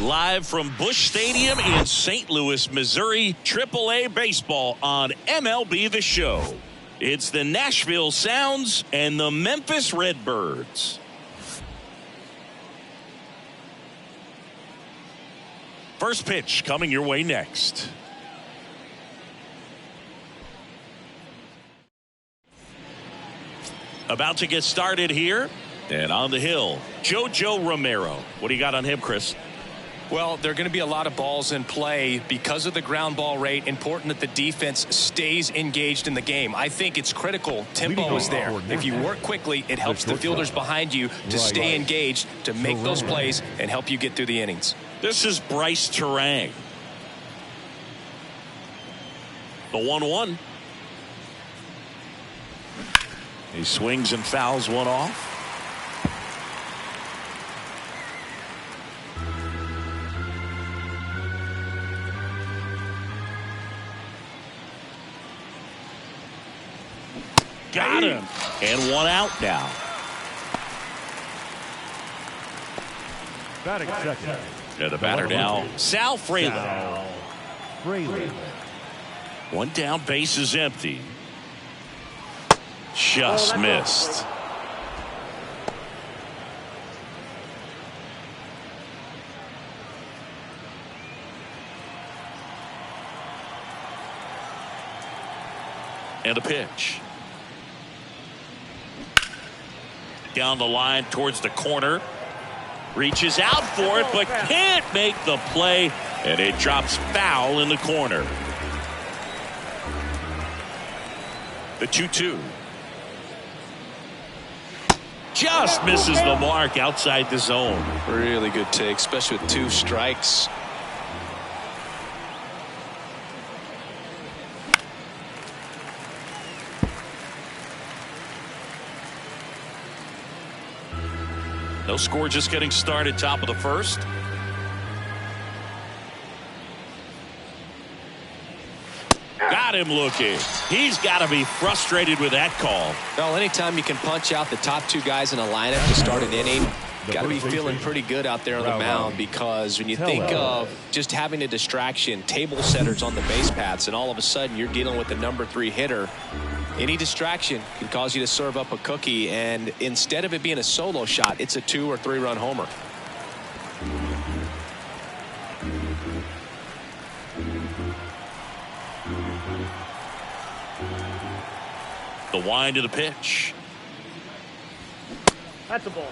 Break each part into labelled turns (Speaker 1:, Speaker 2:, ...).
Speaker 1: Live from Busch Stadium in St. Louis, Missouri, AAA baseball on MLB The Show. It's the Nashville Sounds and the Memphis Redbirds. First pitch coming your way next. About to get started here. And on the hill, JoJo Romero. What do you got on him, Chris?
Speaker 2: Well, there are going to be a lot of balls in play because of the ground ball rate. Important that the defense stays engaged in the game. I think it's critical. Tempo is there. If you work quickly, it helps the fielders behind you to stay engaged, to make those plays, and help you get through the innings.
Speaker 1: This is Bryce Terang. The 1-1. He swings and fouls one off. Got him. And one out now.
Speaker 3: Batting second.
Speaker 1: And the batter now, Sal Frelick. One down, base is empty. Just missed. And a pitch. Down the line towards the corner. Reaches out for it, but can't make the play. And it drops foul in the corner. The 2-2. Just misses the mark outside the zone.
Speaker 2: Really good take, especially with 2 strikes.
Speaker 1: No score, just getting started, top of the first. Got him looking. He's got to be frustrated with that call.
Speaker 2: Well, anytime you can punch out the top 2 guys in a lineup to start an inning, got to be feeling pretty good out there on the mound, because when you think of just having a distraction, table setters on the base paths, and all of a sudden you're dealing with the number 3 hitter, any distraction can cause you to serve up a cookie, and instead of it being a solo shot, it's a 2 or 3 run homer.
Speaker 1: The wind of the pitch.
Speaker 3: That's a ball.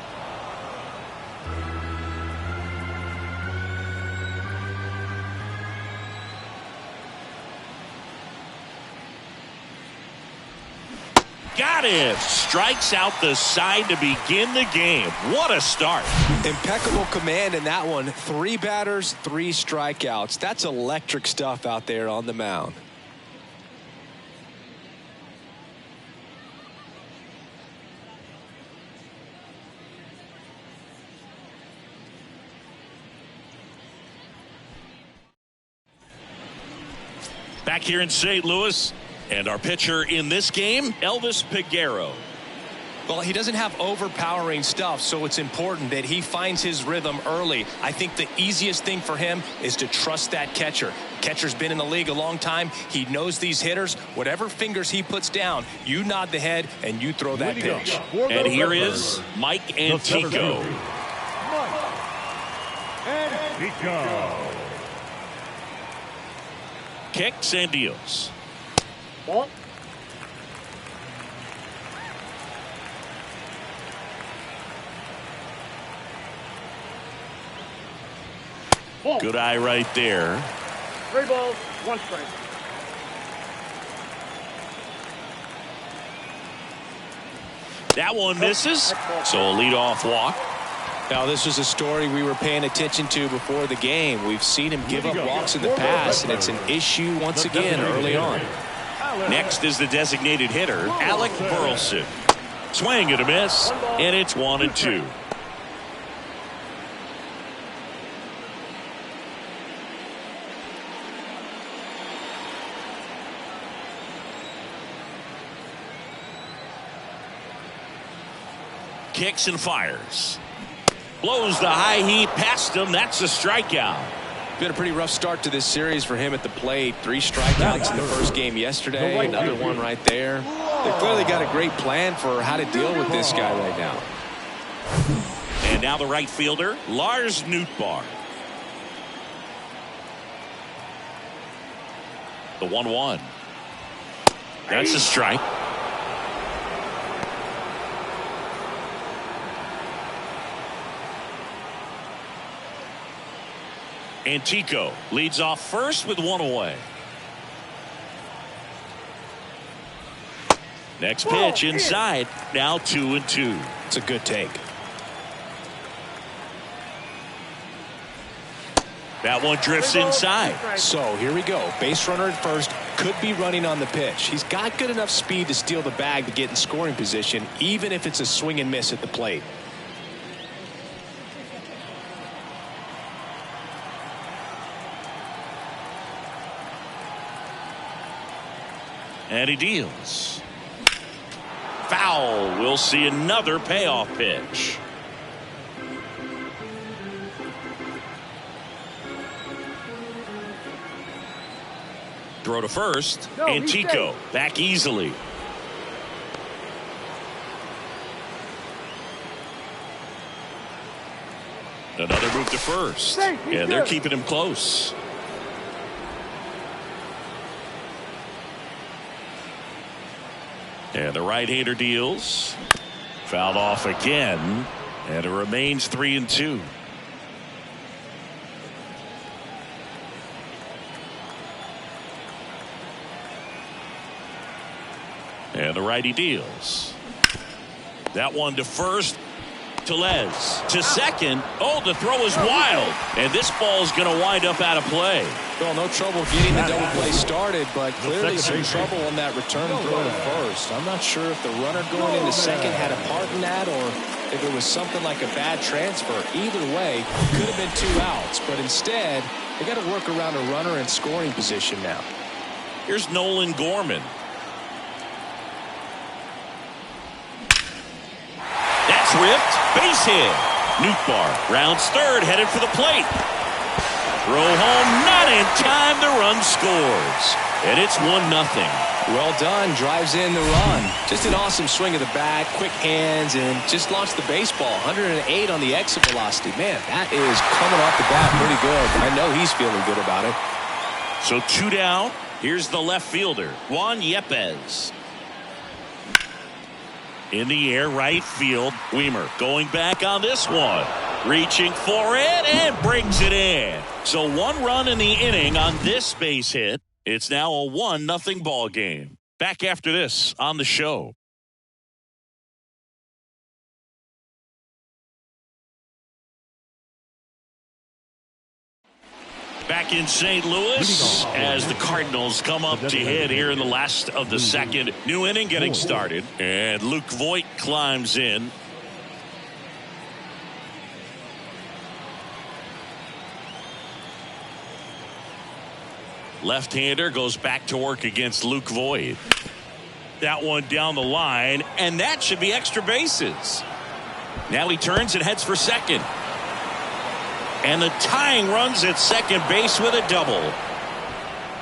Speaker 1: Got it. Strikes out the side to begin the game. What a start.
Speaker 2: Impeccable command in that one. 3 batters, 3 strikeouts. That's electric stuff out there on the mound.
Speaker 1: Back here in St. Louis, and our pitcher in this game, Elvis Peguero.
Speaker 2: Well, he doesn't have overpowering stuff, so it's important that he finds his rhythm early. I think the easiest thing for him is to trust that catcher. Catcher's been in the league a long time. He knows these hitters. Whatever fingers he puts down, you nod the head and you throw that pitch.
Speaker 1: And here is Mike Antico.
Speaker 3: Antico.
Speaker 1: Kicks and deals.
Speaker 3: Ball.
Speaker 1: Good eye right there.
Speaker 3: 3 balls, 1 strike.
Speaker 1: That one misses, so a leadoff walk.
Speaker 2: Now, this was a story we were paying attention to before the game. We've seen him give up walks in the past, and it's an issue once again early on.
Speaker 1: Next is the designated hitter, Alec Burleson. Swing and a miss, and it's 1-2. Kicks and fires. Blows the high heat past him. That's a strikeout.
Speaker 2: Been a pretty rough start to this series for him at the plate. 3 strikeouts in the first game yesterday. Another one right there. They clearly got a great plan for how to deal with this guy right now.
Speaker 1: And now the right fielder, Lars Nootbaar. The 1-1. That's a strike. Antico leads off first with 1 away. Next pitch inside. Now 2-2.
Speaker 2: It's a good take.
Speaker 1: That one drifts inside.
Speaker 2: So here we go. Base runner at first. Could be running on the pitch. He's got good enough speed to steal the bag to get in scoring position, even if it's a swing and miss at the plate.
Speaker 1: And he deals. Foul. We'll see another payoff pitch. Throw to first. Antico back easily. Another move to first. Yeah, they're keeping him close. And the right-hander deals. Fouled off again. And it remains 3-2. And the righty deals. That one to first. Tellez to second. Oh, the throw is wild. And this ball is going to wind up out of play.
Speaker 2: Well, no trouble getting the double play started, but clearly some trouble on that return throw to first. I'm not sure if the runner going into second had a part in that or if it was something like a bad transfer. Either way, could have been 2 outs, but instead, they got to work around a runner in scoring position now.
Speaker 1: Here's Nolan Gorman. That's ripped. Base hit. Nootbaar rounds third, headed for the plate. Throw home, not in time. The run scores. And it's 1-0.
Speaker 2: Well done. Drives in the run. Just an awesome swing of the bat, quick hands, and just launched the baseball. 108 on the exit velocity. Man, that is coming off the bat pretty good. I know he's feeling good about it.
Speaker 1: So 2 down. Here's the left fielder, Juan Yepez. In the air, right field. Weimer going back on this one. Reaching for it and brings it in. So 1 run in the inning on this base hit. It's now a 1-0 ball game. Back after this on the show. Back in St. Louis as the Cardinals come up to hit here in the last of the second. New inning getting started. And Luke Voit climbs in. Left-hander goes back to work against Luke Voit. That one down the line, and that should be extra bases. Now he turns and heads for second. And the tying runs at second base with a double.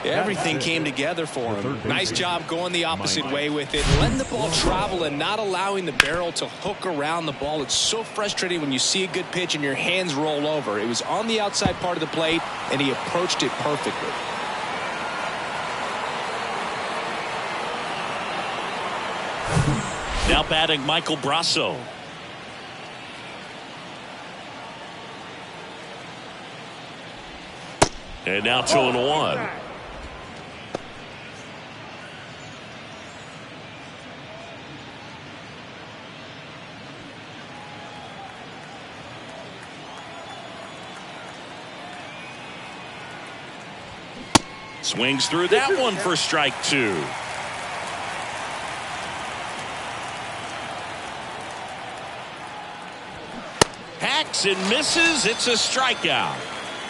Speaker 2: Everything came together for him. Nice job going the opposite way with it. Letting the ball travel and not allowing the barrel to hook around the ball. It's so frustrating when you see a good pitch and your hands roll over. It was on the outside part of the plate, and he approached it perfectly.
Speaker 1: Now batting Michael Brasso. And now 2-1. Swings through that one for strike 2. Hacks and misses. It's a strikeout.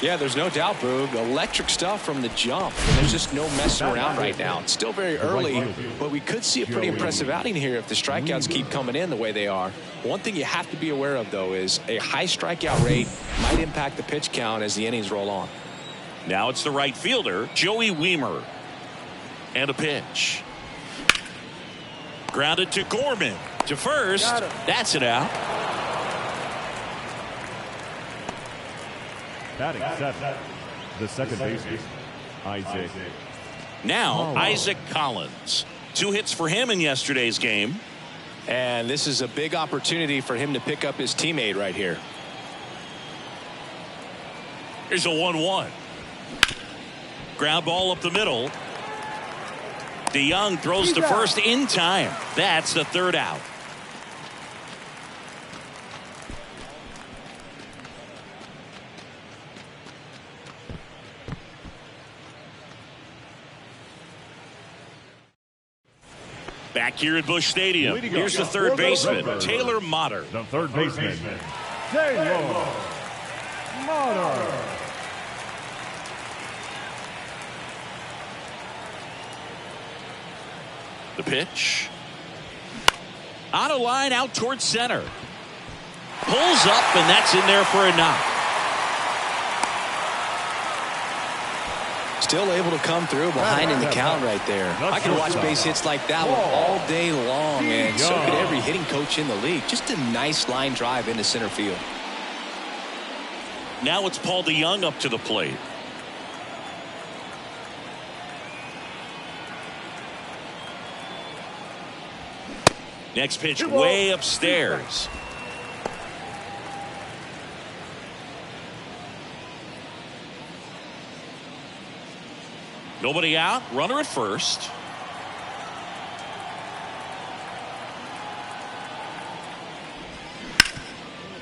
Speaker 2: Yeah, there's no doubt, Boog. Electric stuff from the jump. And there's just no messing around right now. It's still very early, but we could see a pretty impressive outing here if the strikeouts keep coming in the way they are. One thing you have to be aware of, though, is a high strikeout rate might impact the pitch count as the innings roll on.
Speaker 1: Now it's the right fielder, Joey Weimer. And a pitch. Grounded to Gorman. To first. That's it out.
Speaker 4: Batting seven, the second baseman, Isaac.
Speaker 1: Now Isaac Collins. 2 hits for him in yesterday's game.
Speaker 2: And this is a big opportunity for him to pick up his teammate right here.
Speaker 1: Here's a 1-1. Ground ball up the middle. DeYoung throws to first in time. That's the 3rd out. Back here at Busch Stadium. Here's the 3rd baseman, Taylor Motter.
Speaker 4: The 3rd baseman, Taylor Motter.
Speaker 1: The pitch. On a line out towards center. Pulls up, and that's in there for a knock.
Speaker 2: Still able to come through behind in the count right there. I can watch base hits like that one all day long, and so could every hitting coach in the league. Just a nice line drive into center field.
Speaker 1: Now it's Paul DeYoung up to the plate. Next pitch way upstairs. Nobody out. Runner at first.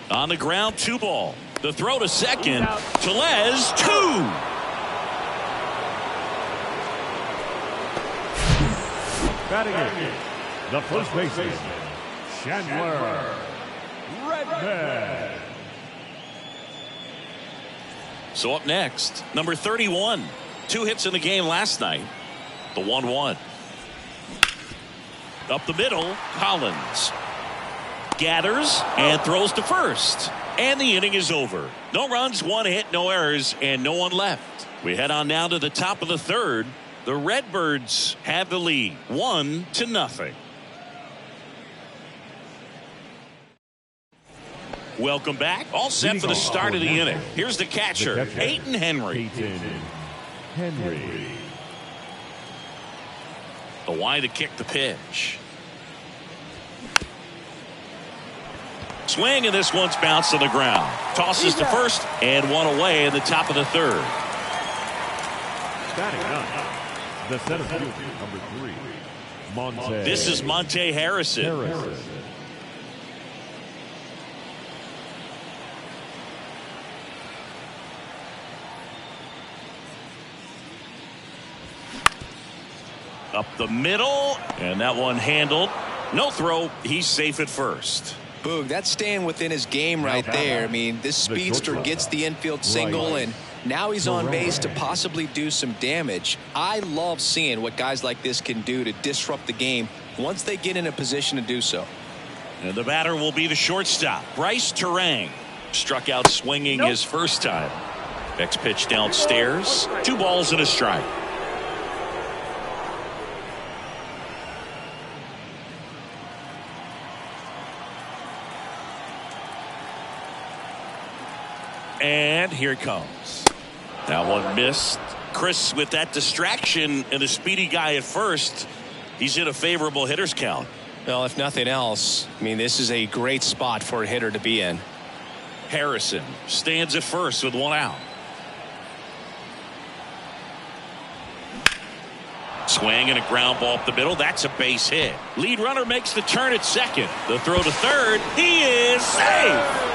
Speaker 1: On the ground, 2 ball. The throw to second. Tellez, 2.
Speaker 4: Batting in, the first baseman, Chandler Redbirds.
Speaker 1: So up next, number 31. 2 hits in the game last night. The 1-1. Up the middle, Collins. Gathers and throws to first. And the inning is over. No runs, 1 hit, no errors, and no one left. We head on now to the top of the 3rd. The Redbirds have the lead, 1-0. Welcome back. All set for the start of the inning. Here's the catcher, Peyton Henry. The wide to kick the pitch. Swing, and this one's bounced to the ground. Tosses to first, and 1 away in the top of the 3rd.
Speaker 4: Batting up, the center fielder, number 3, Monte.
Speaker 1: This is Monte Harrison. Up the middle, and that one handled. No throw. He's safe at first.
Speaker 2: Boog, that's staying within his game right there. I mean, this speedster gets the infield single, and now he's on base to possibly do some damage. I love seeing what guys like this can do to disrupt the game once they get in a position to do so.
Speaker 1: And the batter will be the shortstop, Bryce Terang. Struck out swinging his first time. Next pitch downstairs. 2 balls and a strike. And here it comes. That one missed. Chris, with that distraction and a speedy guy at first, he's in a favorable hitter's count.
Speaker 2: Well, if nothing else, I mean, this is a great spot for a hitter to be in.
Speaker 1: Harrison stands at first with 1 out. Swing and a ground ball up the middle. That's a base hit. Lead runner makes the turn at second. The throw to third. He is safe.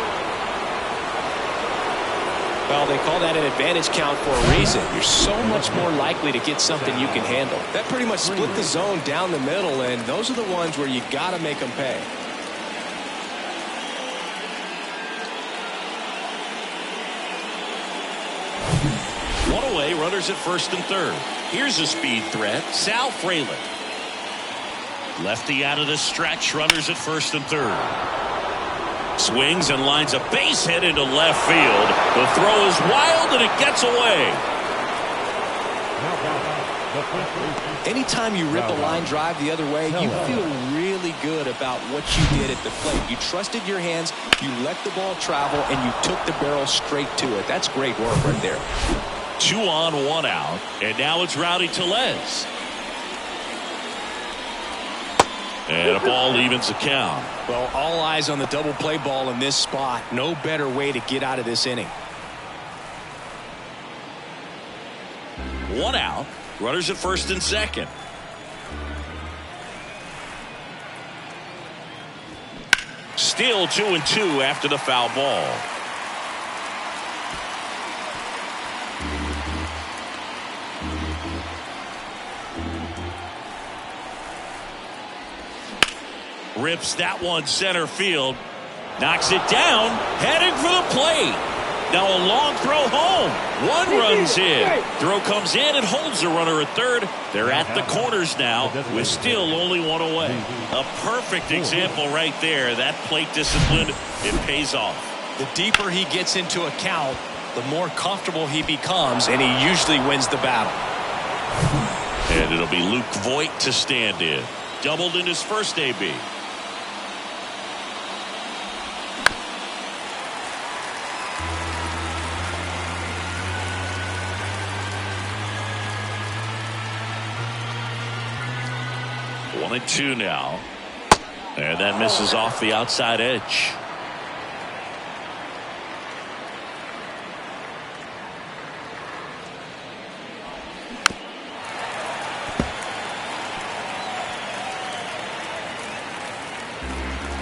Speaker 2: Well, they call that an advantage count for a reason. You're so much more likely to get something you can handle. That pretty much split the zone down the middle, and those are the ones where you got to make them pay.
Speaker 1: One away, runners at first and third. Here's a speed threat, Sal Frelick. Lefty out of the stretch, runners at first and third. Swings and lines a base hit into left field. The throw is wild and it gets away.
Speaker 2: Anytime you rip a line drive the other way, you feel really good about what you did at the plate. You trusted your hands, you let the ball travel, and you took the barrel straight to it. That's great work right there.
Speaker 1: 2 on, 1 out, and now it's Rowdy Tellez. And a ball evens the count.
Speaker 2: Well, all eyes on the double play ball in this spot. No better way to get out of this inning.
Speaker 1: 1 out. Runners at first and second. Still 2-2 after the foul ball. Rips that one center field. Knocks it down. Heading for the plate. Now a long throw home. 1 runs in. Throw comes in and holds the runner at third. They're at the corners now with still only 1 away. A perfect example right there. That plate discipline, it pays off.
Speaker 2: The deeper he gets into a count, the more comfortable he becomes, and he usually wins the battle.
Speaker 1: And it'll be Luke Voit to stand in. Doubled in his first AB. One and 2 now. And that misses off the outside edge.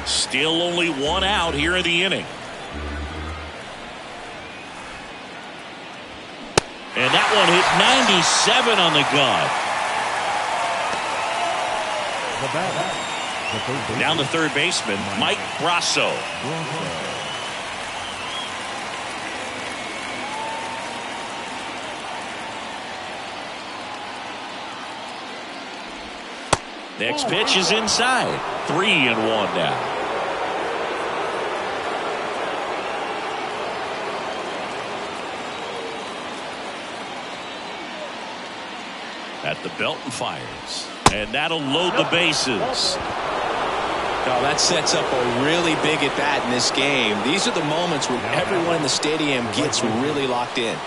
Speaker 1: Still only 1 out here in the inning. And that one hit 97 on the gun. Down the third baseman, Mike Brasso. Next pitch is inside. 3-1 now. At the belt and fires. And that'll load the bases.
Speaker 2: Oh, that sets up a really big at bat in this game. These are the moments when everyone in the stadium gets really locked in.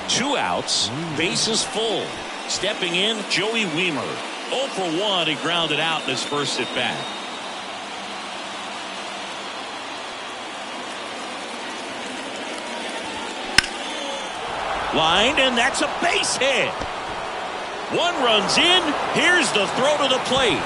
Speaker 1: 2 outs, bases full. Stepping in, Joey Wiemer. 0 for 1, he grounded out in his first at bat. Lined, and that's a base hit. 1 runs in. Here's the throw to the plate.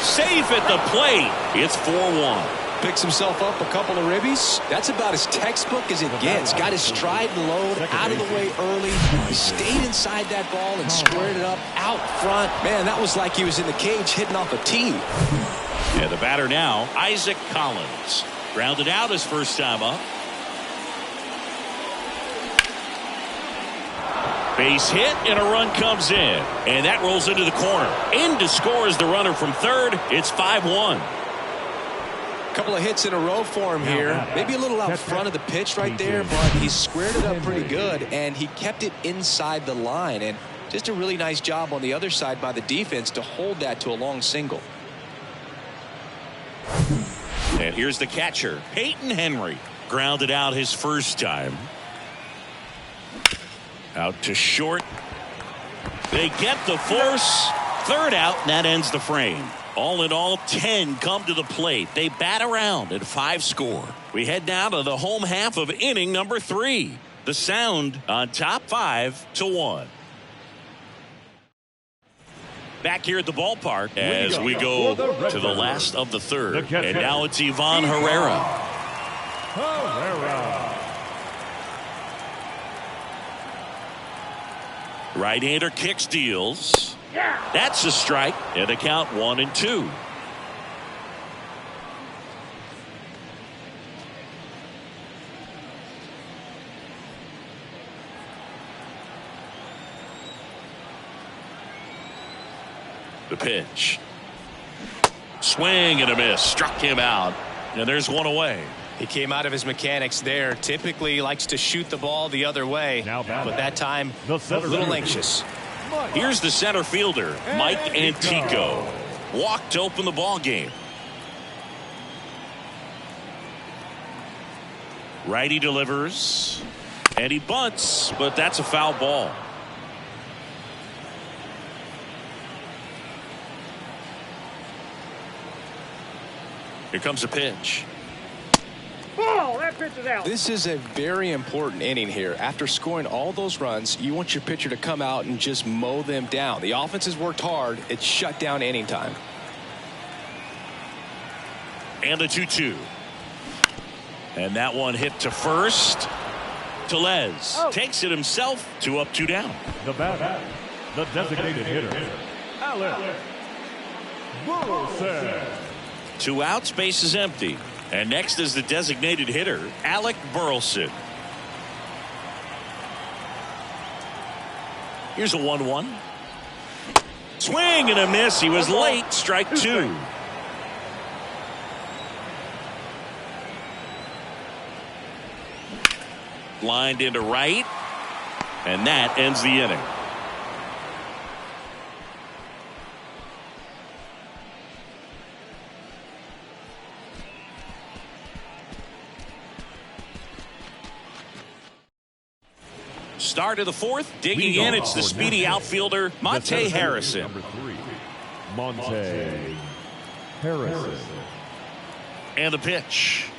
Speaker 1: Safe at the plate. It's 4-1.
Speaker 2: Picks himself up a couple of ribbies. That's about as textbook as it gets. Got his stride and load out of the way early. Stayed inside that ball and squared it up out front. Man, that was like he was in the cage hitting off a tee.
Speaker 1: And the batter now, Isaac Collins. Grounded out his first time up. Base hit and a run comes in. And that rolls into the corner. In to score is the runner from third. It's 5-1.
Speaker 2: Couple of hits in a row for him here. Maybe a little out front of the pitch right there, but he squared it up pretty good, and he kept it inside the line. And just a really nice job on the other side by the defense to hold that to a long single.
Speaker 1: And here's the catcher, Peyton Henry. Grounded out his first time. Out to short. They get the force. Third out, and that ends the frame. All in all, 10 come to the plate. They bat around and 5 score. We head now to the home half of inning number 3. The Sound on top 5-1. Back here at the ballpark as we go to the last of the third. And now it's Ivan Herrera. Right-hander kicks, deals. That's a strike, and a count 1-2. The pitch. Swing and a miss. Struck him out. And there's one away.
Speaker 2: He came out of his mechanics there. Typically he likes to shoot the ball the other way. But that time, a little anxious.
Speaker 1: Here's the center fielder, Mike Antico. Walked to open the ball game. Righty delivers. And he bunts, but that's a foul ball. Here comes a pitch.
Speaker 3: Ball, that pitch is out.
Speaker 2: This is a very important inning here. After scoring all those runs, you want your pitcher to come out and just mow them down. The offense has worked hard. It's shut down inning time.
Speaker 1: And the 2-2. And that one hit to first. Telez takes it himself. 2 up, 2 down.
Speaker 4: The batter, the designated hitter, Alex Burleson.
Speaker 1: 2 outs, base is empty. And next is the designated hitter, Alec Burleson. Here's a 1-1. Swing and a miss. He was late. Strike 2. Lined into right. And that ends the inning. Start of the 4th. Digging in, it's the speedy outfielder, Monte Harrison.
Speaker 4: Number 3, Monte Harrison.
Speaker 1: And the pitch.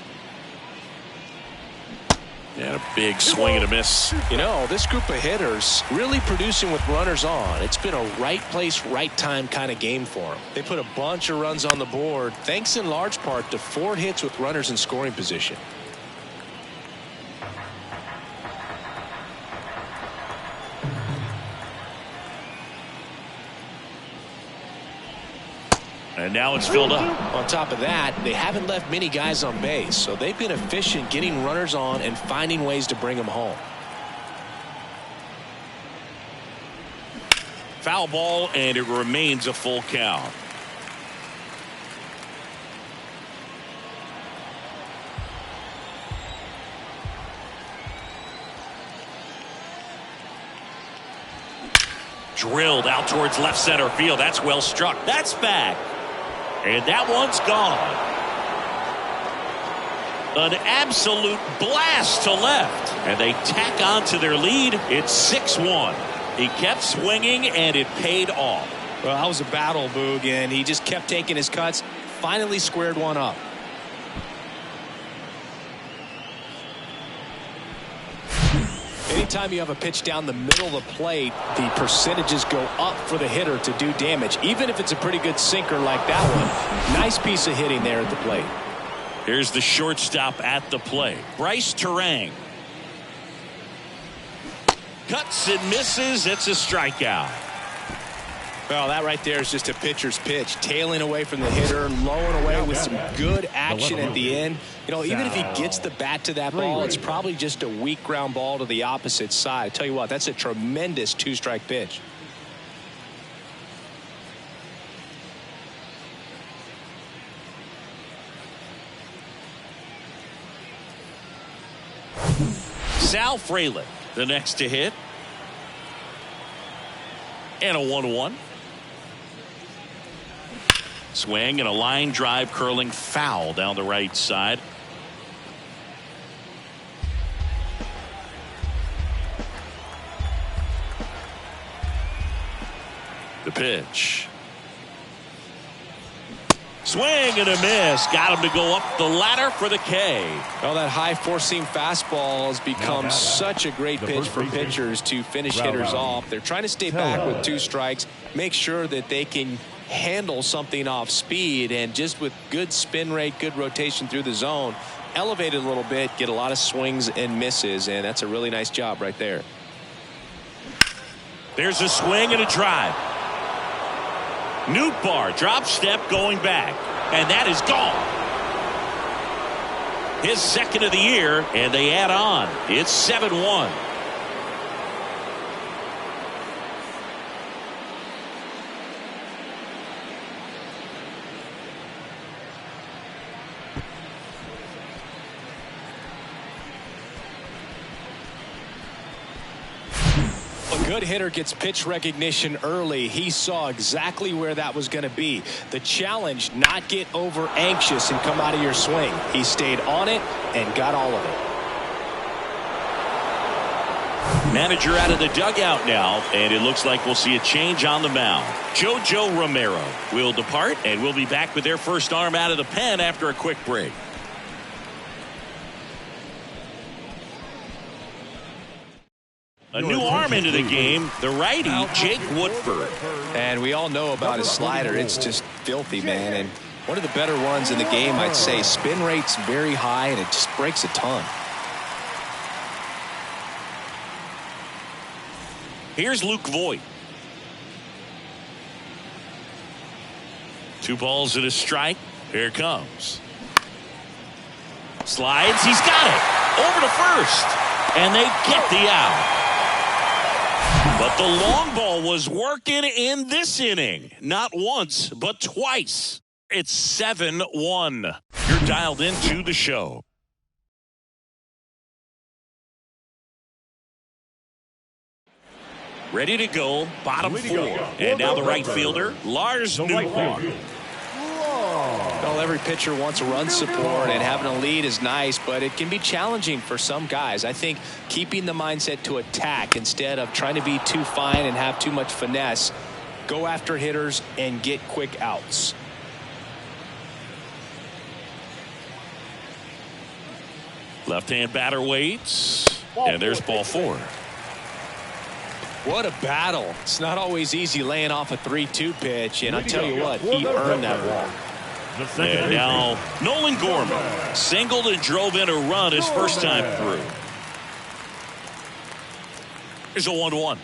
Speaker 1: And a big swing and a miss.
Speaker 2: You know, this group of hitters really producing with runners on. It's been a right place, right time kind of game for them. They put a bunch of runs on the board, thanks in large part to 4 hits with runners in scoring position.
Speaker 1: And now it's filled up.
Speaker 2: On top of that, they haven't left many guys on base, so they've been efficient getting runners on and finding ways to bring them home.
Speaker 1: Foul ball, and it remains a full count. Drilled out towards left center field. That's well struck. That's back. And that one's gone. An absolute blast to left. And they tack on to their lead. It's 6-1. He kept swinging, and it paid off.
Speaker 2: Well, that was a battle, Boog, and he just kept taking his cuts. Finally squared one up. Anytime you have a pitch down the middle of the plate, the percentages go up for the hitter to do damage, even if it's a pretty good sinker like that one. Nice piece of hitting there at the plate.
Speaker 1: Here's the shortstop at the plate, Bryce Terang. Cuts and misses. It's a strikeout.
Speaker 2: Well, that right there is just a pitcher's pitch. Tailing away from the hitter, lowing away with some good action at the end. You know, even if he gets the bat to that ball, it's probably just a weak ground ball to the opposite side. I tell you what, that's a tremendous 2-strike pitch.
Speaker 1: Sal Frelick, the next to hit. And a 1-1. Swing and a line drive curling foul down the right side. The pitch. Swing and a miss. Got him to go up the ladder for the K.
Speaker 2: Well, that high four-seam fastball has become such a great pitch for pitchers to finish hitters off. They're trying to stay back with 2 strikes, make sure that they can handle something off speed, and just with good spin rate, good rotation through the zone, elevate it a little bit, get a lot of swings and misses, and that's a really nice job right there.
Speaker 1: There's a swing and a drive. Nootbaar drop step going back, and that is gone. His 2nd of the year, and they add on. It's 7-1.
Speaker 2: good hitter gets pitch recognition early. He saw exactly where that was going to be. The challenge, not get over anxious and come out of your swing. He stayed on it and got all of it.
Speaker 1: Manager out of the dugout now, and it looks like we'll see a change on the mound. JoJo Romero will depart, and we'll be back with their first arm out of the pen after a quick break. A new arm into the game, the righty, Jake Woodford.
Speaker 2: And we all know about his slider. It's just filthy, man. And one of the better ones in the game, I'd say. Spin rate's very high, and it just breaks a ton.
Speaker 1: Here's Luke Voigt. 2 balls and a strike. Here it comes. Slides. He's got it. Over to first. And they get the out. But the long ball was working in this inning. Not once, but twice. It's 7-1. You're dialed into the show. Ready to go, bottom 4. And now the right fielder, Lars Nootbaar.
Speaker 2: Well, every pitcher wants run support, and having a lead is nice, but it can be challenging for some guys. I think keeping the mindset to attack instead of trying to be too fine and have too much finesse, go after hitters and get quick outs.
Speaker 1: Left-hand batter waits, and there's ball 4.
Speaker 2: What a battle. It's not always easy laying off a 3-2 pitch, and I'll tell you what, he earned that walk.
Speaker 1: And now Nolan Gorman singled and drove in a run his first time through. Here's a 1-1.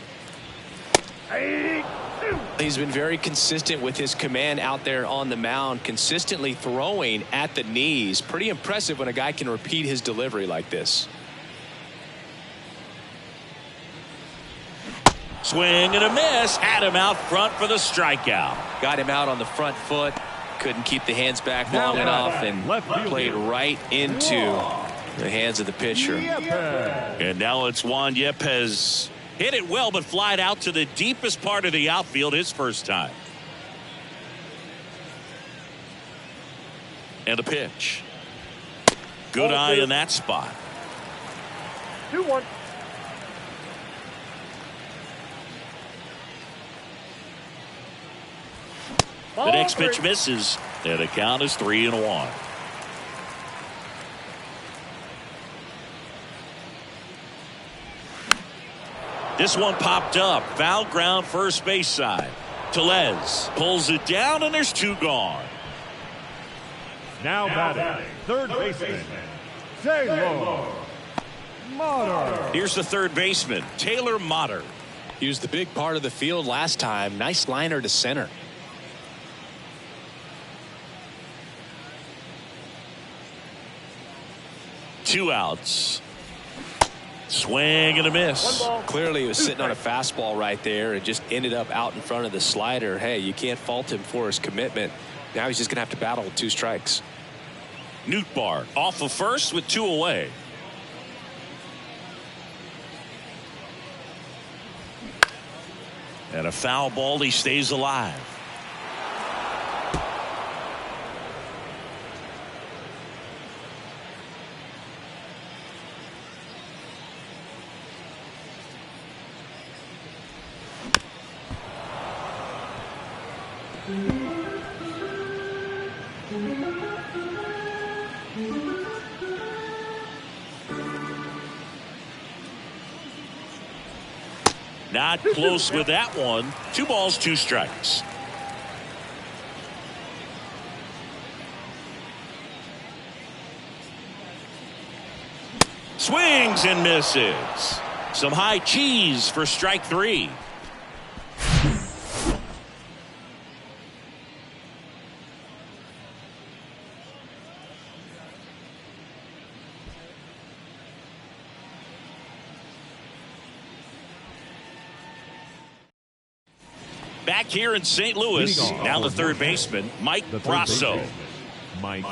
Speaker 2: He's been very consistent with his command out there on the mound, consistently throwing at the knees. Pretty impressive when a guy can repeat his delivery like this.
Speaker 1: Swing and a miss. Had him out front for the strikeout.
Speaker 2: Got him out on the front foot. Couldn't keep the hands back long enough and played right into the hands of the pitcher.
Speaker 1: And now it's Juan Yepez. Hit it well, but flied out to the deepest part of the outfield his first time. And a pitch. Good eye in that spot.
Speaker 3: 2-1.
Speaker 1: The next pitch misses, and the count is 3-1. This one popped up. Foul ground first base side. Tellez pulls it down, and there's 2 gone.
Speaker 4: Now batting, third baseman, Taylor Motter.
Speaker 1: Here's the third baseman, Taylor Motter.
Speaker 2: He was the big part of the field last time. Nice liner to center.
Speaker 1: Two outs. Swing and a miss.
Speaker 2: Clearly he was sitting on a fastball right there and just ended up out in front of the slider. Hey, you can't fault him for his commitment. Now he's just going to have to battle with 2 strikes.
Speaker 1: Nootbaar off of first with 2 away. And a foul ball. He stays alive. Not close with that one. 2 balls, 2 strikes. Swings and misses. Some high cheese for strike 3. Back here in St. Louis, now the third baseman, Mike Brasso.
Speaker 4: Mike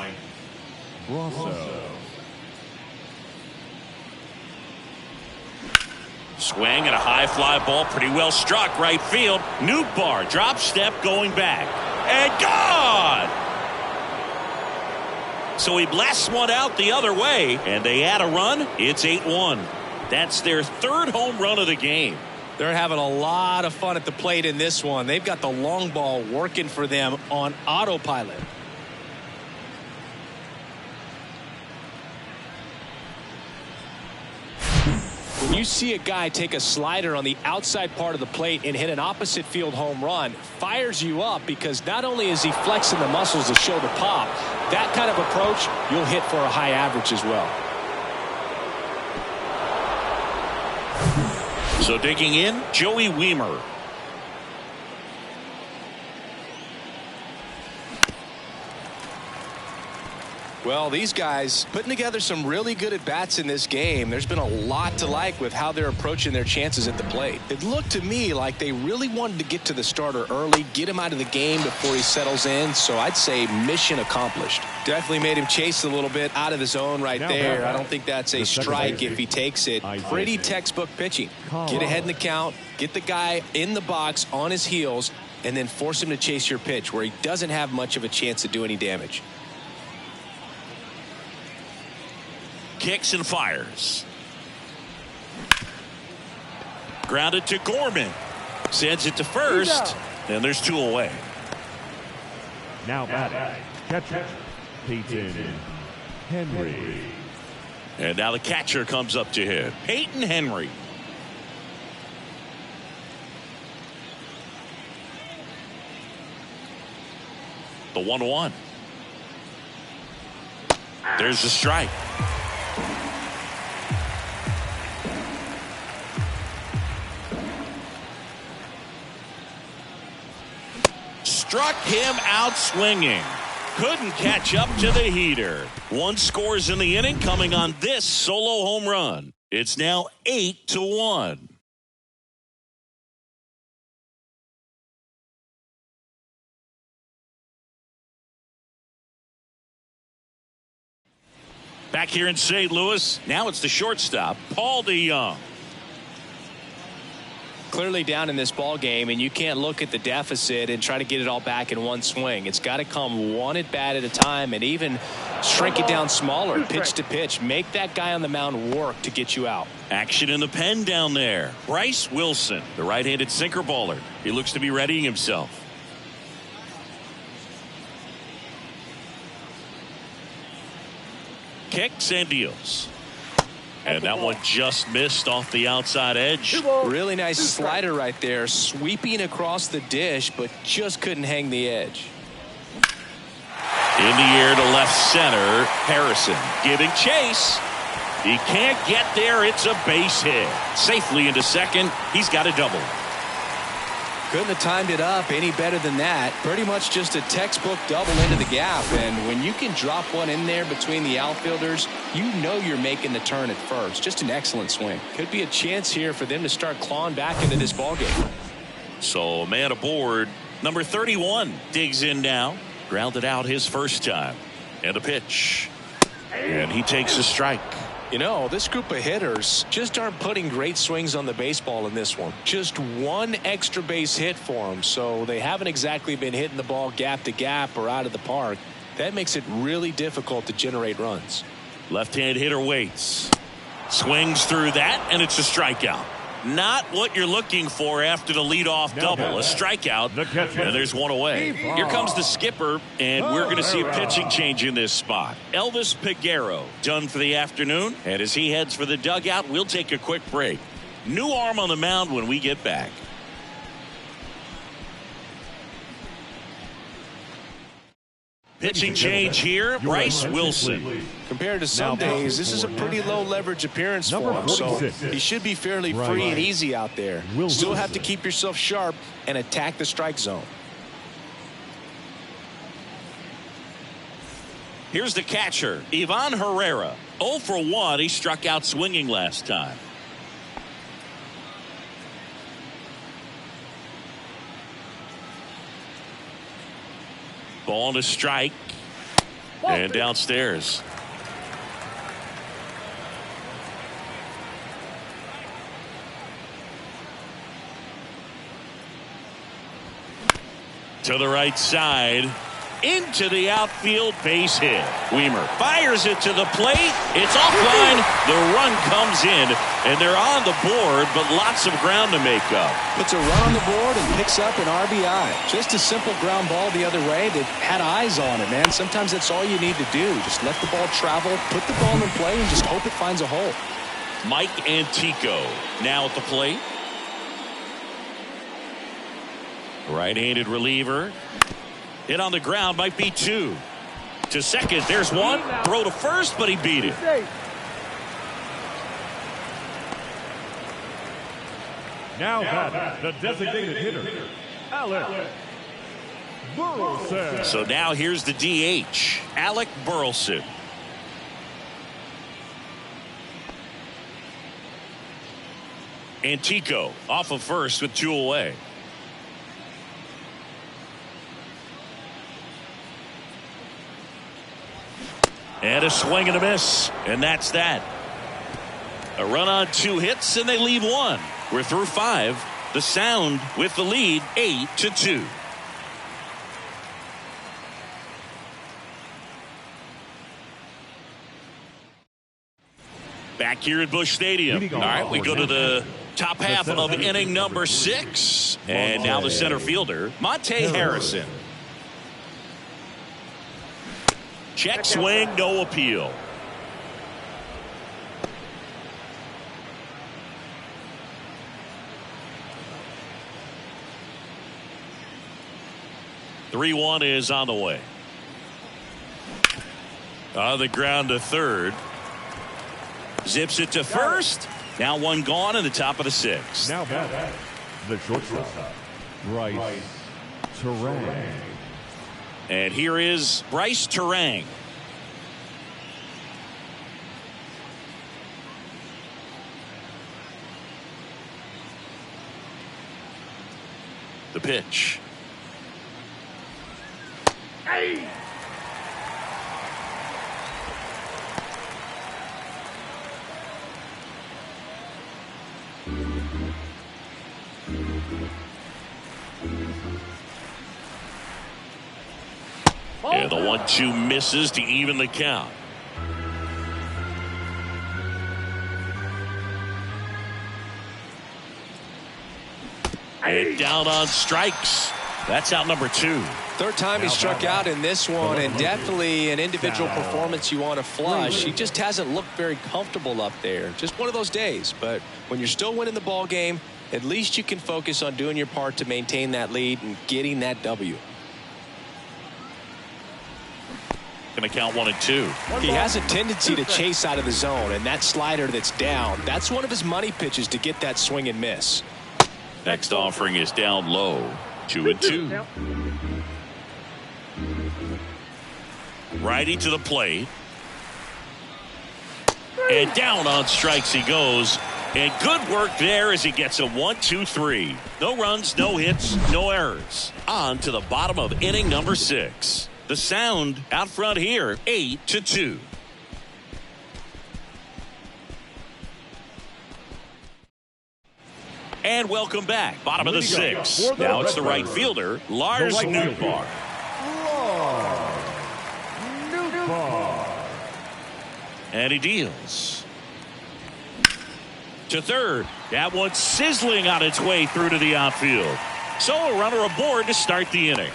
Speaker 4: Brasso.
Speaker 1: Swing and a high fly ball, pretty well struck right field. Nootbaar drop step going back and gone. So he blasts one out the other way, and they add a run. It's 8-1. That's their third home run of the game.
Speaker 2: They're having a lot of fun at the plate in this one. They've got the long ball working for them on autopilot. When you see a guy take a slider on the outside part of the plate and hit an opposite field home run, fires you up because not only is he flexing the muscles to show the pop, that kind of approach you'll hit for a high average as well.
Speaker 1: So digging in, Joey Wiemer.
Speaker 2: Well, these guys putting together some really good at-bats in this game. There's been a lot to like with how they're approaching their chances at the plate. It looked to me like they really wanted to get to the starter early, get him out of the game before he settles in. So I'd say mission accomplished. Definitely made him chase a little bit out of the zone right there. I don't think that's a strike if he takes it. Pretty textbook pitching. Get ahead in the count, get the guy in the box on his heels, and then force him to chase your pitch where he doesn't have much of a chance to do any damage.
Speaker 1: Kicks and fires. Grounded to Gorman. Sends it to first. And there's two away.
Speaker 4: Now batting, catcher, Peyton Henry.
Speaker 1: And now the catcher comes up to hit. Peyton Henry. The 1-1. There's the strike. Struck him out swinging. Couldn't catch up to the heater. One scores in the inning coming on this solo home run. It's now 8-1. Back here in St. Louis, now it's the shortstop, Paul DeYoung.
Speaker 2: Clearly down in this ball game, and you can't look at the deficit and try to get it all back in one swing. It's got to come one at bat at a time, and even shrink it down smaller, pitch to pitch. Make that guy on the mound work to get you out.
Speaker 1: Action in the pen down there. Bryce Wilson, the right-handed sinker baller. He looks to be readying himself. Kicks and deals. And that one just missed off the outside edge.
Speaker 2: Really nice slider right there, sweeping across the dish, but just couldn't hang the edge.
Speaker 1: In the air to left center, Harrison giving chase. He can't get there. It's a base hit. Safely into second. He's got a double.
Speaker 2: Couldn't have timed it up any better than that. Pretty much just a textbook double into the gap. And when you can drop one in there between the outfielders, you know you're making the turn at first. Just an excellent swing. Could be a chance here for them to start clawing back into this ballgame.
Speaker 1: So man aboard. Number 31 digs in now. Grounded out his first time. And a pitch. And he takes a strike.
Speaker 2: You know, this group of hitters just aren't putting great swings on the baseball in this one. Just one extra base hit for them, so they haven't exactly been hitting the ball gap to gap or out of the park. That makes it really difficult to generate runs.
Speaker 1: Left-hand hitter waits. Swings through that, and it's a strikeout. Not what you're looking for after the leadoff double. A strikeout, and there's one away. Here comes the skipper, and we're going to see a pitching change in this spot. Elvis Peguero done for the afternoon, and as he heads for the dugout, we'll take a quick break. New arm on the mound when we get back. Pitching change here, Bryce Wilson.
Speaker 2: Compared to some days, this is a pretty low leverage appearance for him, so he should be fairly free and easy out there. Still have to keep yourself sharp and attack the strike zone.
Speaker 1: Here's the catcher, Ivan Herrera. 0 for 1. He struck out swinging last time. Ball to strike. And downstairs. To the right side. Into the outfield, base hit. Weimer fires it to the plate. It's offline. The run comes in, and they're on the board, but lots of ground to make up.
Speaker 2: Puts a run on the board and picks up an RBI. Just a simple ground ball the other way that had eyes on it, man. Sometimes that's all you need to do. Just let the ball travel, put the ball in play, and just hope it finds a hole.
Speaker 1: Mike Antico now at the plate. Right-handed reliever. Hit on the ground, might be two. To second, there's one. Throw to first, but he beat it.
Speaker 4: Now batting, the designated hitter, Alec Burleson.
Speaker 1: So now here's the DH, Alec Burleson. Antico off of first with two away. And a swing and a miss. And that's that. A run on 2 hits, and they leave 1. We're through 5. The Sound with the lead, 8-2. Back here at Busch Stadium. All right, we go to the top half of inning number 6. And now the center fielder, Monte Harrison. Check swing, no appeal. The 3-1 is on the way. On the ground to third. Zips it to first. Now one gone in the top of the 6th.
Speaker 4: Now back, the shortstop, Bryce Terang.
Speaker 1: And here is Bryce Terang. The pitch.
Speaker 3: Hey!
Speaker 1: And the 1-2 misses to even the count. And down on strikes. That's out number 2.
Speaker 2: Third time he struck out in this one, and definitely an individual performance you want to flush. He just hasn't looked very comfortable up there. Just one of those days. But when you're still winning the ball game, at least you can focus on doing your part to maintain that lead and getting that W.
Speaker 1: Going to count 1 and 2.
Speaker 2: He has a tendency to chase out of the zone, and that slider that's down, that's one of his money pitches to get that swing and miss.
Speaker 1: Next offering is down low. 2 and 2. Righty to the plate. And down on strikes he goes. And good work there as he gets a 1-2-3. No runs, no hits, no errors. On to the bottom of inning number 6. The Sound out front here, 8-2. And welcome back. Bottom of the 6th. Now it's the right fielder, Lars Nootbaar. And he deals. To third. That one sizzling on its way through to the outfield. So a runner aboard to start the inning.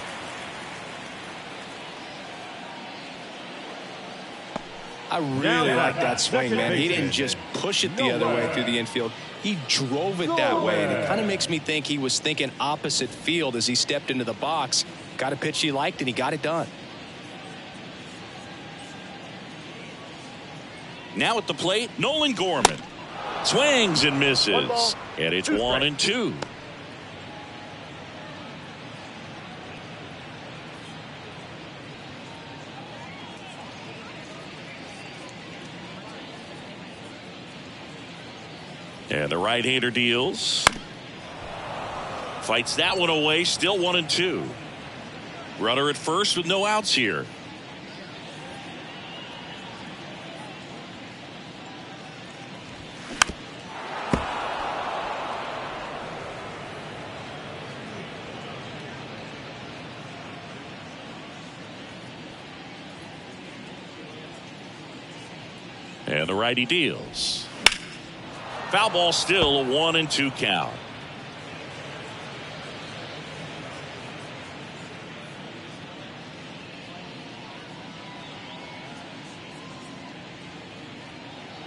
Speaker 2: I really like that swing, man. He didn't just push it the other way through the infield. He drove it that way, and it kind of makes me think he was thinking opposite field as he stepped into the box. Got a pitch he liked, and he got it done.
Speaker 1: Now at the plate, Nolan Gorman. Swings and misses. And it's 1 and 2. And the right-hander deals. Fights that one away. Still 1 and 2. Runner at first with no outs here. And the righty deals. Foul ball, still a 1-2 count.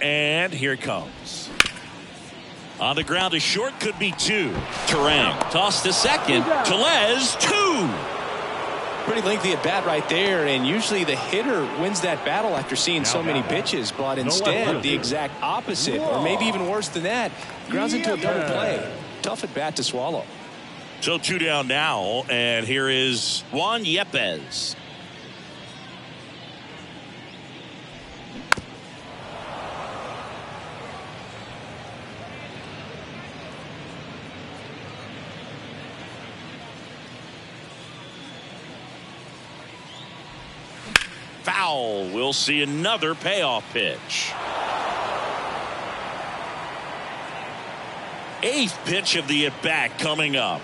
Speaker 1: And here it comes. On the ground, a short, could be 2. Terang toss to second. Tellez, 2.
Speaker 2: Pretty lengthy at bat right there, and usually the hitter wins that battle after seeing so many pitches, but instead the exact opposite, or maybe even worse than that, grounds into a double play. Tough at bat to swallow.
Speaker 1: So 2 down now, and here is Juan Yepes. Foul. We'll see another payoff pitch. 8th pitch of the at-bat coming up.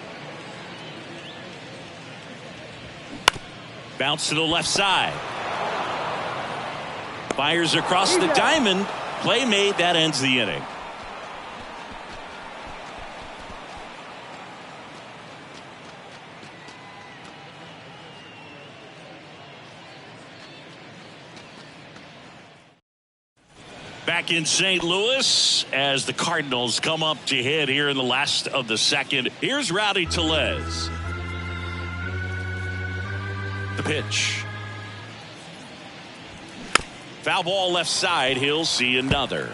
Speaker 1: Bounce to the left side. Fires across the diamond. Play made. That ends the inning. Back in St. Louis as the Cardinals come up to hit here in the last of the second. Here's Rowdy Tellez. The pitch. Foul ball left side. He'll see another.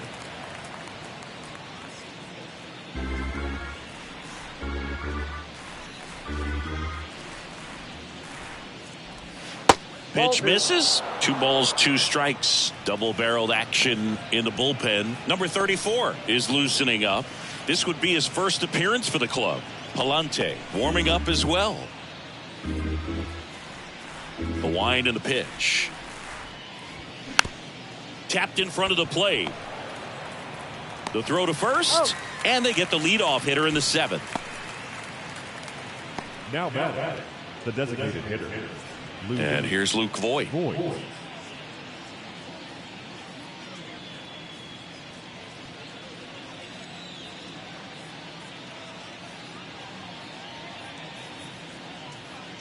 Speaker 1: Pitch misses. 2 balls, 2 strikes. Double-barreled action in the bullpen. Number 34 is loosening up. This would be his first appearance for the club. Palante warming up as well. The wind and the pitch. Tapped in front of the plate. The throw to first, and they get the leadoff hitter in the 7th.
Speaker 4: Now batting, the designated hitter.
Speaker 1: And here's Luke Voigt.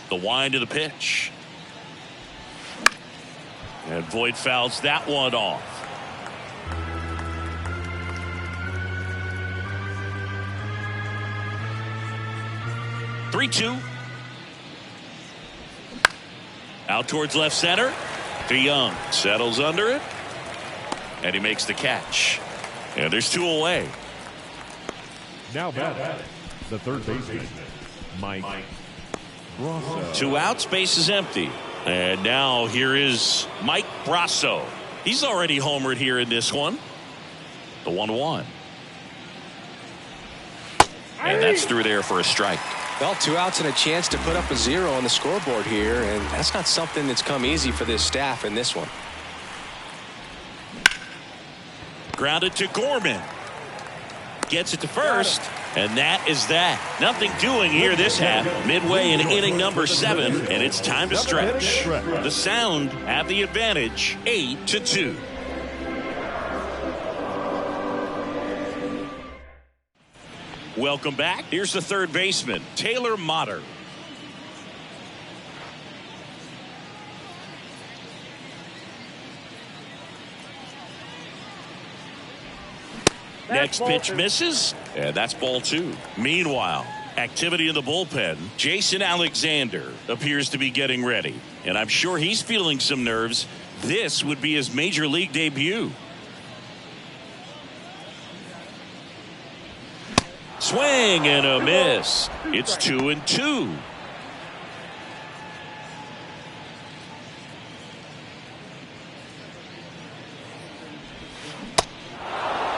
Speaker 1: The wind of the pitch. And Voigt fouls that one off. Three-two. Out towards left center. DeYoung settles under it. And he makes the catch. And there's 2 away.
Speaker 4: Now batting, the third baseman, Mike Brasso.
Speaker 1: 2 outs, base is empty. And now here is Mike Brasso. He's already homered here in this one. The 1-1. And that's through there for a strike.
Speaker 2: Well, 2 outs and a chance to put up a 0 on the scoreboard here, and that's not something that's come easy for this staff in this one.
Speaker 1: Grounded to Gorman. Gets it to first, and that is that. Nothing doing here this half. Midway in inning number 7, and it's time to stretch. The Sound have the advantage, 8-2. Welcome back. Here's the third baseman, Taylor Motter. Next pitch misses, and that's ball 2. Meanwhile, activity in the bullpen. Jason Alexander appears to be getting ready, and I'm sure he's feeling some nerves. This would be his major league debut. Swing and a miss. It's 2-2.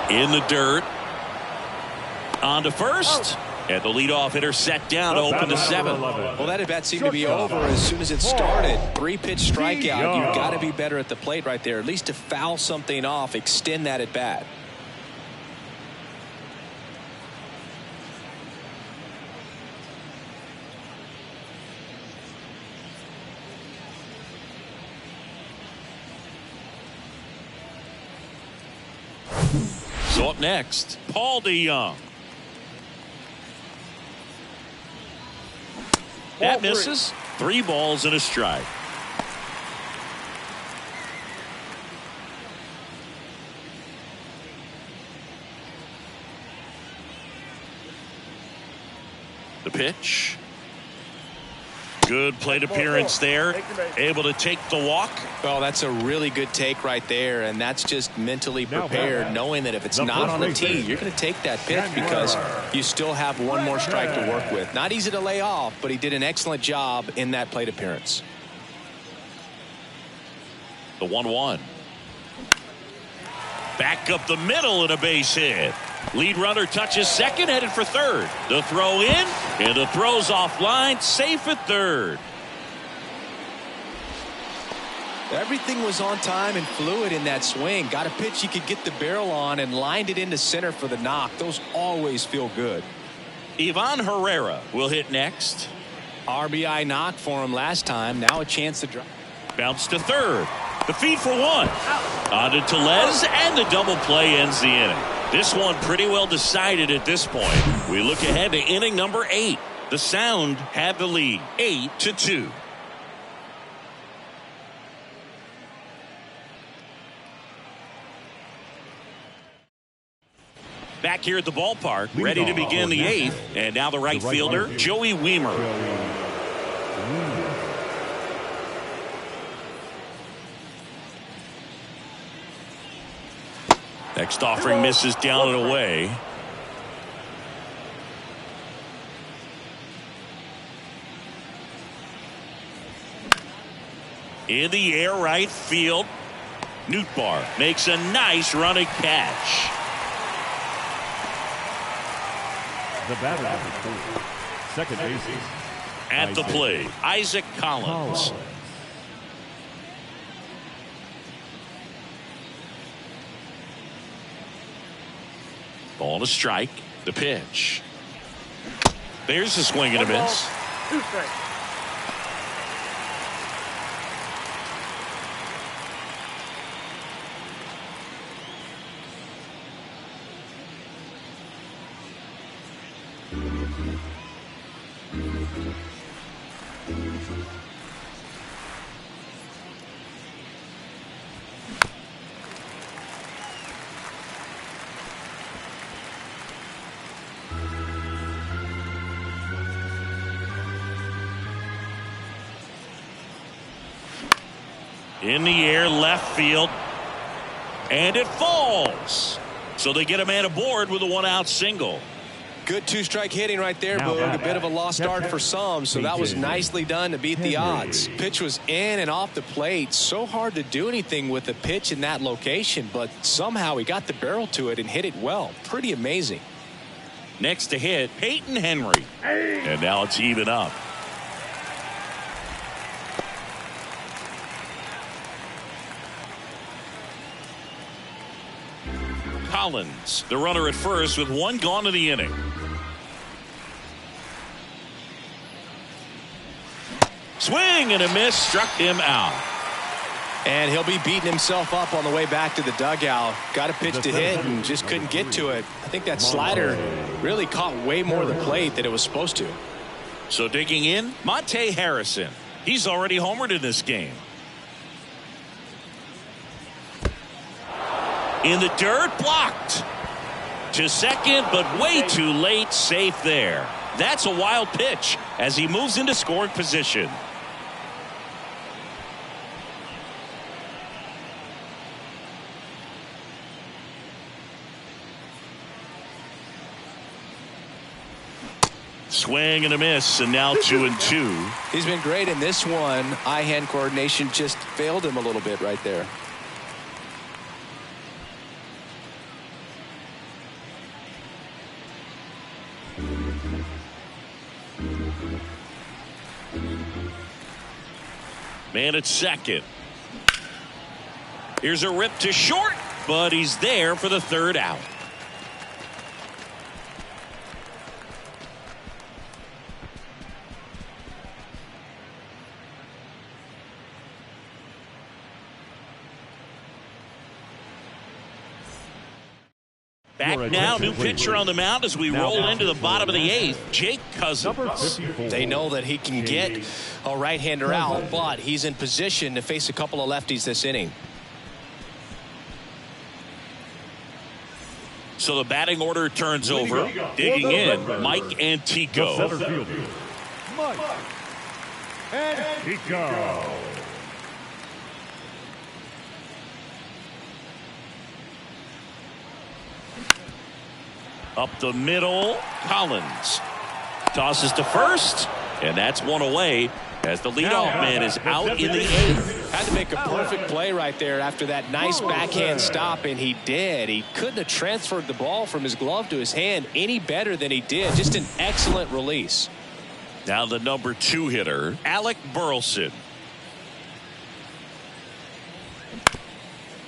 Speaker 1: In the dirt. On to first. And the leadoff hitter set down to open the 7th.
Speaker 2: Well, that at bat seemed to be over as soon as it started. 3-pitch strikeout. You've got to be better at the plate right there. At least to foul something off, extend that at bat.
Speaker 1: So up next, Paul DeYoung. That misses. 3 balls and a strike. The pitch. Good plate appearance there. Able to take the walk.
Speaker 2: Well, that's a really good take right there, and that's just mentally prepared, knowing that if it's not on the tee, you're going to take that pitch because you still have one more strike to work with. Not easy to lay off, but he did an excellent job in that plate appearance.
Speaker 1: The 1-1. Back up the middle and a base hit. Lead runner touches second, headed for third. The throw in, and the throw's offline, safe at third.
Speaker 2: Everything was on time and fluid in that swing. Got a pitch he could get the barrel on and lined it into center for the knock. Those always feel good.
Speaker 1: Ivan Herrera will hit next.
Speaker 2: RBI knock for him last time. Now a chance to drop.
Speaker 1: Bounce to third. The feed for 1. On to Tellez, and the double play ends the inning. This one pretty well decided at this point. We look ahead to inning number 8. The Sound have the lead, 8-2. Back here at the ballpark, ready to begin the 8th, and now the right fielder, Joey Wiemer. Next offering misses down and away. In the air right field. Nootbaar makes a nice running catch.
Speaker 4: The batter number 4, second baseman.
Speaker 1: At the plate, Isaac Collins. Ball to strike. The pitch. There's a swing and a miss.
Speaker 3: 2 strikes.
Speaker 1: In the air, left field, and it falls. So they get a man aboard with a 1-out single.
Speaker 2: Good 2-strike hitting right there, Boog. A bit of a lost start for some, so that was nicely done to beat the odds. Pitch was in and off the plate. So hard to do anything with a pitch in that location, but somehow he got the barrel to it and hit it well. Pretty amazing.
Speaker 1: Next to hit, Peyton Henry. And now it's even up. Collins, the runner at first with 1 gone in the inning. Swing and a miss, struck him out.
Speaker 2: And he'll be beating himself up on the way back to the dugout. Got a pitch to hit and just couldn't get to it. I think that slider really caught way more of the plate than it was supposed to.
Speaker 1: So digging in, Monte Harrison. He's already homered in this game. In the dirt, blocked. To second, but way too late, safe there. That's a wild pitch as he moves into scoring position. Swing and a miss, and now 2-2.
Speaker 2: He's been great in this one. Eye-hand coordination just failed him a little bit right there.
Speaker 1: Man at second. Here's a rip to short, but he's there for the 3rd out. Back now, new pitcher on the mound as we roll into the bottom of the 8th, Jake Cousins.
Speaker 2: They know that he can get a right-hander out, but he's in position to face a couple of lefties this inning.
Speaker 1: So the batting order turns over. Digging in, Mike Antico.
Speaker 4: Center fielder, Mike Antico.
Speaker 1: Up the middle, Collins tosses to first, and that's one away as the leadoff man is out in the 8th.
Speaker 2: Had to make a perfect play right there after that nice backhand stop, and he did. He couldn't have transferred the ball from his glove to his hand any better than he did. Just an excellent release.
Speaker 1: Now the number 2 hitter, Alec Burleson.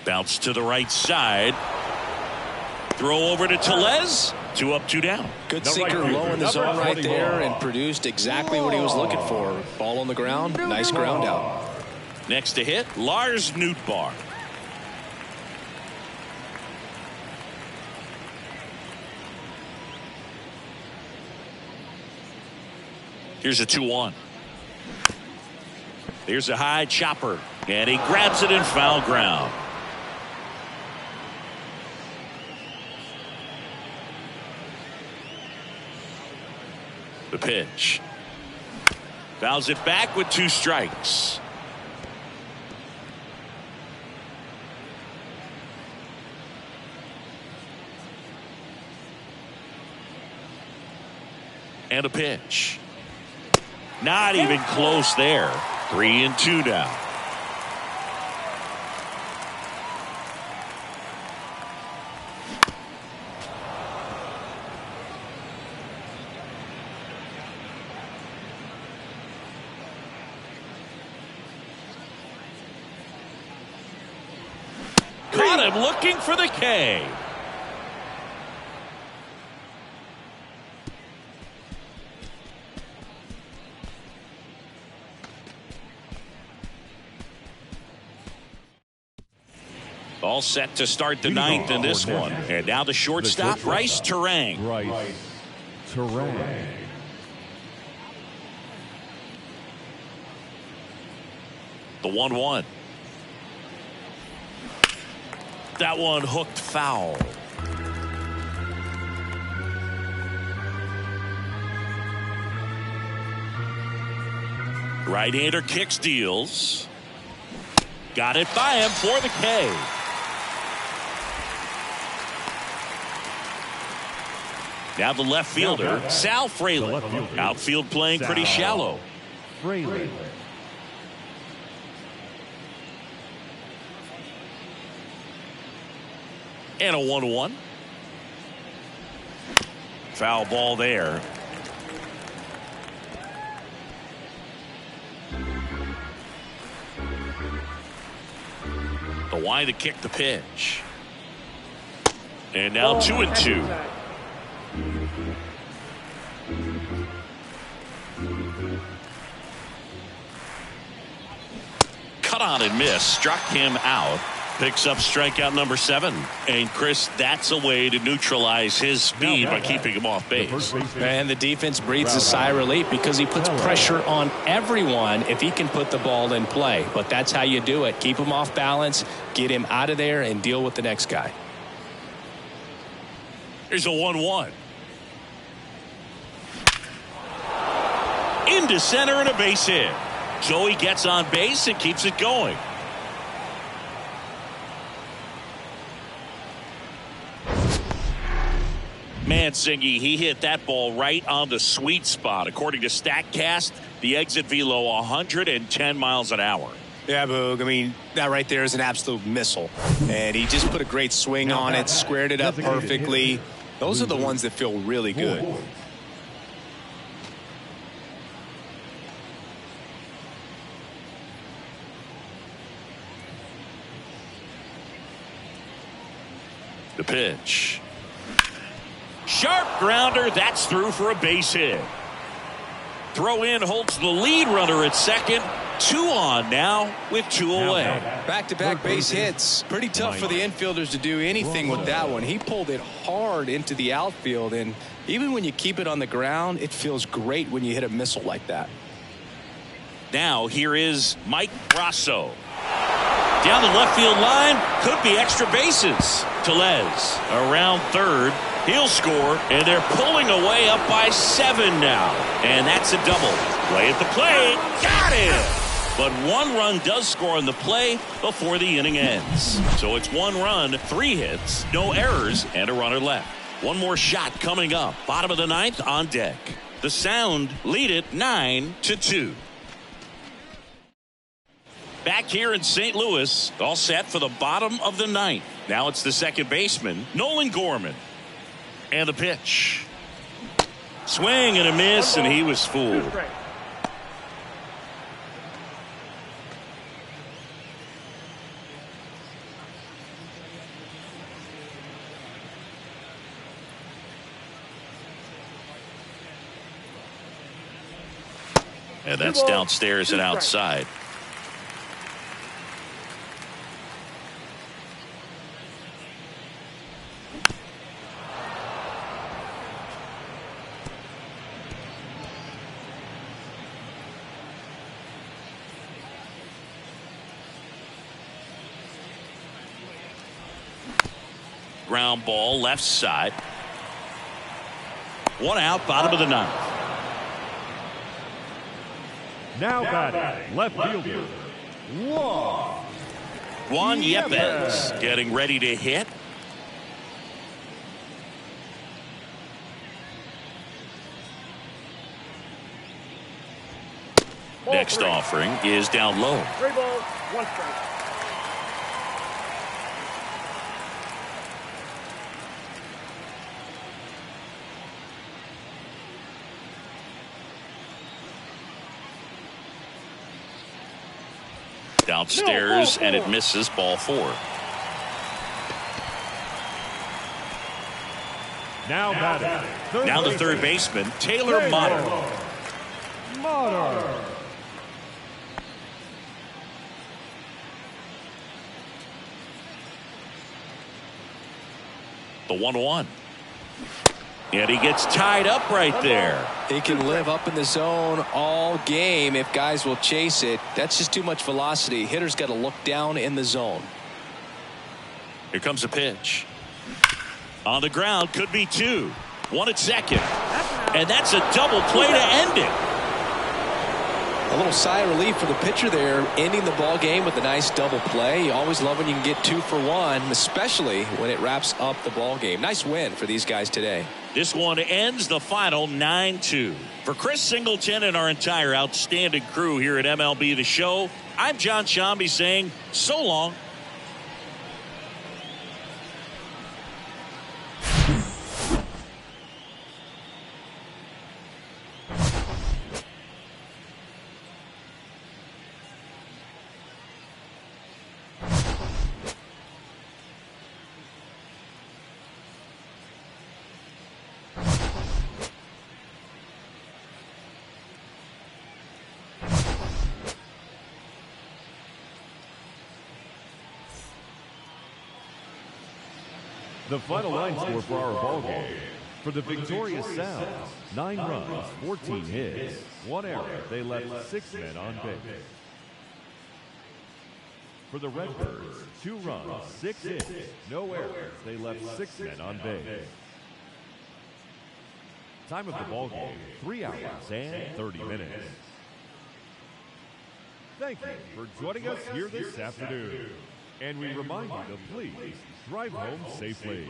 Speaker 1: Bounce to the right side. Throw over to Tellez. 2 up, 2 down.
Speaker 2: Good sinker low in the zone right there and produced exactly what he was looking for. Ball on the ground, nice ground out.
Speaker 1: Next to hit, Lars Nootbaar. Here's a 2-1. Here's a high chopper, and he grabs it in foul ground. The pitch. Fouls it back with 2 strikes. And a pitch. Not even close there. 3-2 now. Caught him looking for the K. All set to start the 9th in this one. And now the shortstop, Bryce Terang.
Speaker 4: Bryce Terang.
Speaker 1: The 1-1. That one hooked foul. Right-hander kicks, deals. Got it by him for the K. Now the left fielder, Sal Fraley. Outfield playing pretty shallow.
Speaker 4: Fraley.
Speaker 1: And a 1-1. Foul ball there. The wide to kick the pitch. And now 2-2. Cut on and miss. Struck him out. Picks up strikeout number 7. And Chris, that's a way to neutralize his speed by keeping him off base.
Speaker 2: And the defense breathes a sigh of relief because he puts pressure on everyone if he can put the ball in play. But that's how you do it. Keep him off balance, get him out of there, and deal with the next guy.
Speaker 1: Here's a 1-1. Into center and a base hit. Joey gets on base and keeps it going. Mansingi, he hit that ball right on the sweet spot. According to StatCast, the exit velo 110 miles an hour.
Speaker 2: Yeah, Boog. I mean, that right there is an absolute missile. And he just put a great swing on it, squared it up perfectly. Those are the ones that feel really good.
Speaker 1: The pitch. Sharp grounder. That's through for a base hit. Throw in holds the lead runner at second. 2 on now with 2 away.
Speaker 2: Back-to-back base hits. Pretty tough for the infielders to do anything with that one. He pulled it hard into the outfield, and even when you keep it on the ground, it feels great when you hit a missile like that.
Speaker 1: Now here is Mike Brasso. Down the left field line, could be extra bases. Tellez around third. He'll score, and they're pulling away up by 7 now. And that's a double. Play at the plate. Got it! But 1 run does score on the play before the inning ends. So it's 1 run, 3 hits, no errors, and a runner left. One more shot coming up. Bottom of the 9th on deck. The Sound lead it 9-2. Back here in St. Louis, all set for the bottom of the 9th. Now it's the second baseman, Nolan Gorman. And the pitch. Swing and a miss, and he was fooled. And that's downstairs and outside. Ground ball left side. 1 out, bottom of the 9th.
Speaker 4: Now batting, left fielder,
Speaker 1: Juan Yepes getting ready to hit. Next offering is down low.
Speaker 3: 3 balls, 1 strike.
Speaker 1: Downstairs, and it misses, ball 4.
Speaker 4: now batting,
Speaker 1: Now the third baseman, Taylor Motter. The 1-1. And he gets tied up right there.
Speaker 2: He can live up in the zone all game if guys will chase it. That's just too much velocity. Hitter's got to look down in the zone.
Speaker 1: Here comes a pitch. On the ground, could be 2. 1 at second. And that's a double play to end it.
Speaker 2: A little sigh of relief for the pitcher there, ending the ball game with a nice double play. You always love when you can get 2 for 1, especially when it wraps up the ball game. Nice win for these guys today.
Speaker 1: This one ends the final 9-2. For Chris Singleton and our entire outstanding crew here at MLB The Show, I'm John Shambi saying so long.
Speaker 4: The final line score for our ball game. For the victorious Sounds, 9 runs, 14 hits, 1 error. They left 6 men on base. For the Redbirds, 2 runs, 6 hits, no errors. They left 6 men on base. Time of the ball game, 3 hours and 30 minutes. Thank you for joining us here this afternoon. And we remind you to please drive home safely.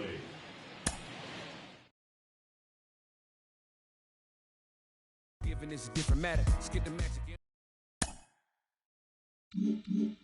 Speaker 4: Given is a different matter. Skip the match again.